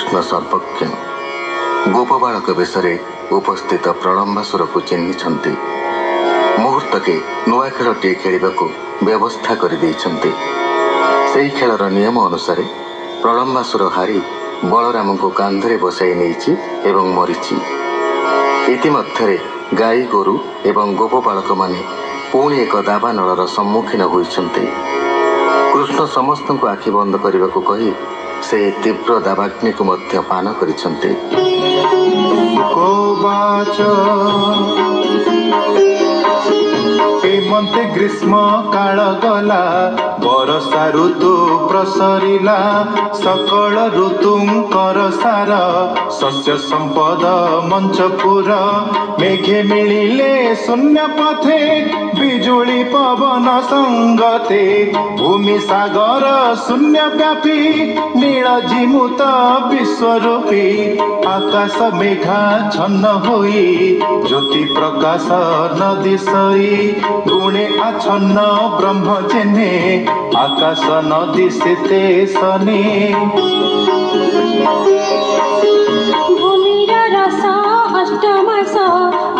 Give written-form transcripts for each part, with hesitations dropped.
कृष्ण सर्वज्ञ गोपबालक बेशरे उपस्थित प्रलम्बासुर को चिन्हिछन्ति। मुहूर्त के नुआ खेलटे खेलिबा को व्यवस्था कर देइछन्ति। सेही खेलर नियम अनुसार प्रलम्बासुर हारी बलराम को कांधरे बसाई नेइछि एवं मरिछि। इतिमध्यरे गाई गोरु एवं गोपबालक माने पुणी एक दावानलर सम्मुखीन होइछन्ति। कृष्ण समस्त को आखि बंद करने को कही से तीव्र दावाग्नि को मध्य पान करिछन्ति। हेमंते ग्रीष्म काल गला बरसा ऋतु प्रसरिला सकल ऋतुंकर सार शस्य संपद मंचपुर मेघे मिलिले शून्य पथे बिजुली पवन संगते भूमि सागर शून्य व्यापी नील जिमुत विश्वरूपी आकाश मेघा छन्न होई ज्योति प्रकाश नदी सई गुणे आच्छन्न ब्रह्म जेने आकाश नदी सीते सने भूमिर रस अष्टमास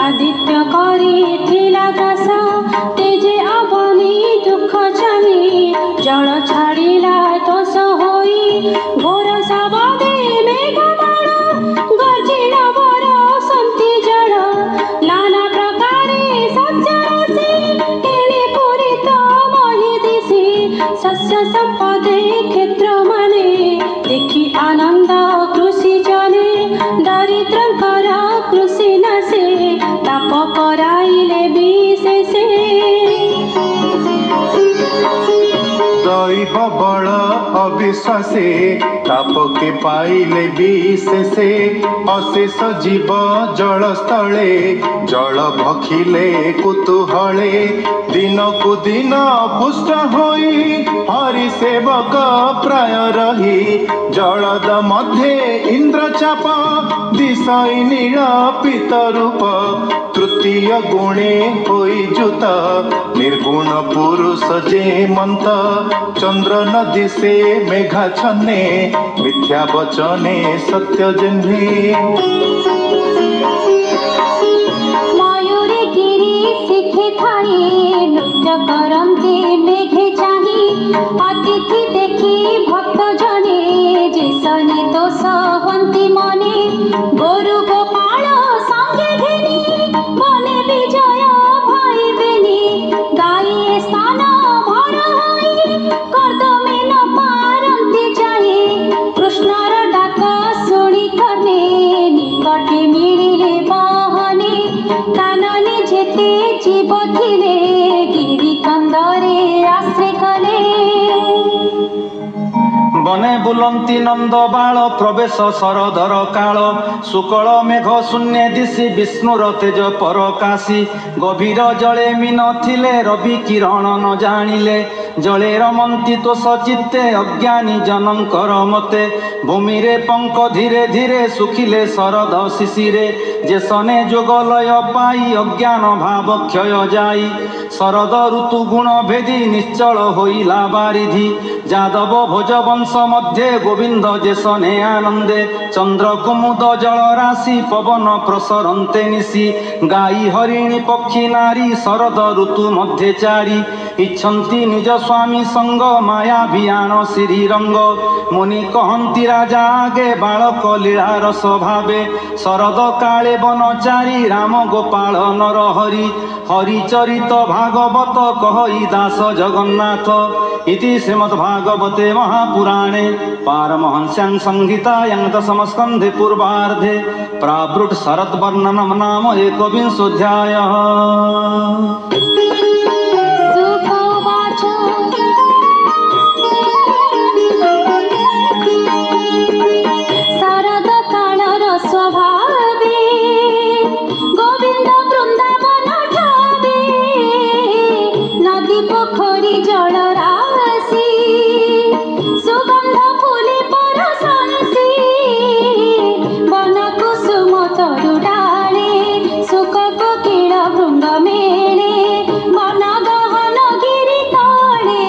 आदित्य करी थिला ग्रास तेजे अवनी दुख जानी जल छाड़िला तोष होई घोर सबदे मेघ बाण गर्जिला बर संति जल नाना प्रकारे सस्य राशि केणे पूरित मही दिशि शस्य संपदे क्षेत्र माने देखि आनंद कृषि जने दरिद्रंकर कृषि नाशे ताप कराइले विशेषे दैव बल अविश्वासे ताप के पाइले विशेषे अशेष जीव जल स्थले जल भखिले कुतूहले दिन को दिन पुष्ट होई हरि सेवक प्राय रही जलद मध्य इंद्र चाप दिशई नील पीत रूप तृतीय गुणे होई जुत निर्गुण पुरुष जे मंत चंद्र नदी से मेघा छन्ने मिथ्या वचने सत्य जन्हे मयूरी गिरी शिखे थाई नृत्य करन्ते मेघे चाही अतिथि देखी भक्त जने जेसने दोष हन्ति मने गोरु गोपाल संगे घेनी बने विजय भाई बेनी गाई स्थान भर होई कर्दमे न पारन्ति जाई कृष्णर डाक शुणी कने निकटे मिलिले बहने कानने जेते जीव थिले गिरी कंदरे आश्रय कले बने बुलंती नंद बाल प्रवेश शरदर काल शुक्ल मेघ शून्य दिशि विष्णुर तेज परकाशी गभीर जले मीन थिले रवि किरण न जानिले जले रमंती तो सचित्ते अज्ञानी जनंकर मते भूमि रे पंख धीरे धीरे सुखिले शरद शिशिरे जे सने जोगलय पाई अज्ञान भाव क्षय जाई शरद ऋतु गुण भेदी निश्चल होइला बारिधि जादव भोज वंश मध्य गोविंद जे सने आनंदे चंद्र कुमुद जल राशि पवन प्रसरन्ते निशि गाई हरिणी पक्षी नारी शरद ऋतु मध्य चारी इच्छन्ति निज स्वामी संग माया भियान श्रीरंग मुनि कहन्ति राजा आगे बालक लीला रस भावे शरद काले बनचारी राम गोपाल नर हरि हरिचरित भागवत कहई दास जगन्नाथ इति श्रीमद्भागवते महापुराणे पारमहंस्यां संहितायां दशमस्कन्धे पूर्वार्धे प्रावृट् शरद्वर्णनं नाम एकविंशोऽध्यायः। शरद कालर स्वभावे गोविंद वृंदावन ठावे नदी पोखरी जल राशि सुगंध फूले परसंसी वन कुसुम तरु डाले सुख कोकिल भृंग मेले मन गहन गिरि तले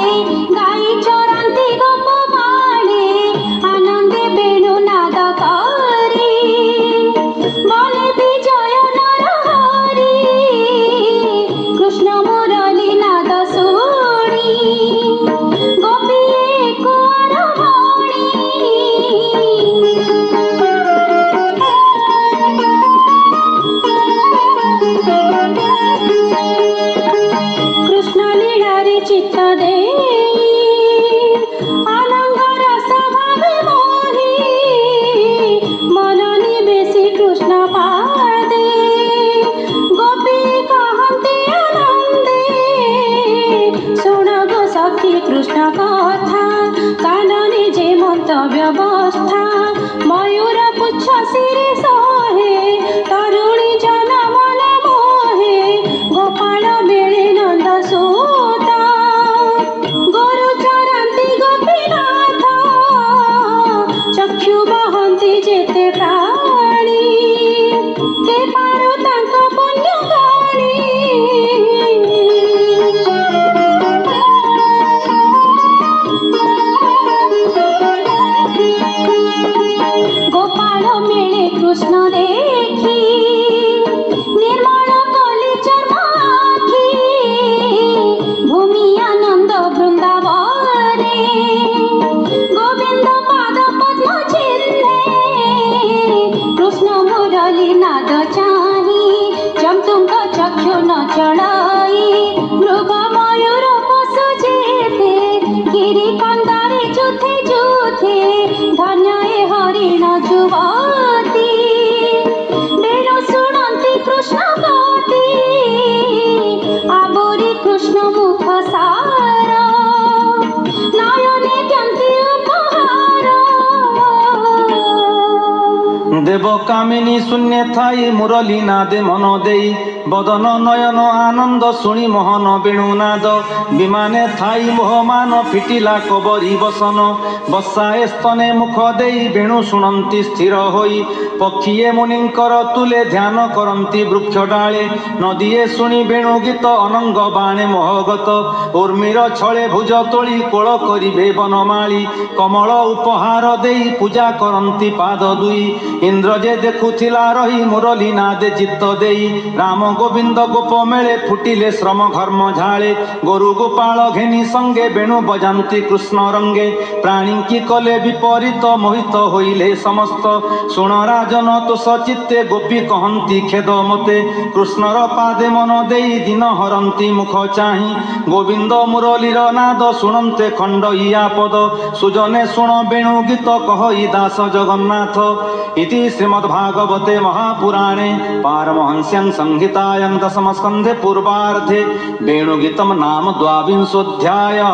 कथा कानने जे मत व्यवस्था मयूर पुच्छ सिरे सोहे तरुणी जन मन मोहे गोपाल मेले नंद सूता गोरु चरंती गोपीनाथ चक्षु बहंती जेते प्राणी के पारो तांक पुण्य गाणी गोपाल मेले कृष्ण देखी निर्मल कली चर्माखी भूमि आनंद वृंदावने गोविंद पाद पद्म चिन्हे कृष्ण मुरली नाद चाही जमतुंग चक्षु न चढ़ाई मृग मयूर पशु जेते गिरी कंदारे जुथे जुथे धन्य ए हरिण जुवती बेणु शुणंती कृष्ण गति आबोरी कृष्ण मुख सार नयने द्यंती उपहार देव कामिनी शून्य थाई मुरली नादे मन देई बदन नयन आनंद शुणी मोहन वेणुनाद विमाने थाई मोहमान फिटिला कबरी बसन बसाए स्तने मुख देई वेणु शुणंती स्थिर होई पक्षीए मुनिंकर तुले ध्यान करंती वृक्ष डाले नदीए शुणी वेणु गीत अनंग बाणे मोहगत उर्मीर छळे भुज तोली कोल करिबे बनमाली कमल उपहार देई पूजा करंती पाद दुई इंद्र जे देखुथिला रही मुरली नादे चित्त देई राम गोविंद गोप मेले फुटिले श्रम घर्म झाले गोरु गोपाल घेनी संगे वेणु बजांती कृष्ण रंगे प्राणी की कले विपरीत मोहित होइले समस्त सुण राजन तो सचित्ते गोपी कहंती खेद मते कृष्णर पादे मन देई दिन हरंती मुख चाही गोविंद मुरलीर नाद शुणंते खंड इया पद सुजने शुण वेणु गीत कहई दास जगन्नाथ इति श्रीमद्भागवते महापुराणे पारमहंस्यां संहितायां दशमस्कन्धे पूर्वार्धे वेणुगीतं नाम 22 अध्यायः।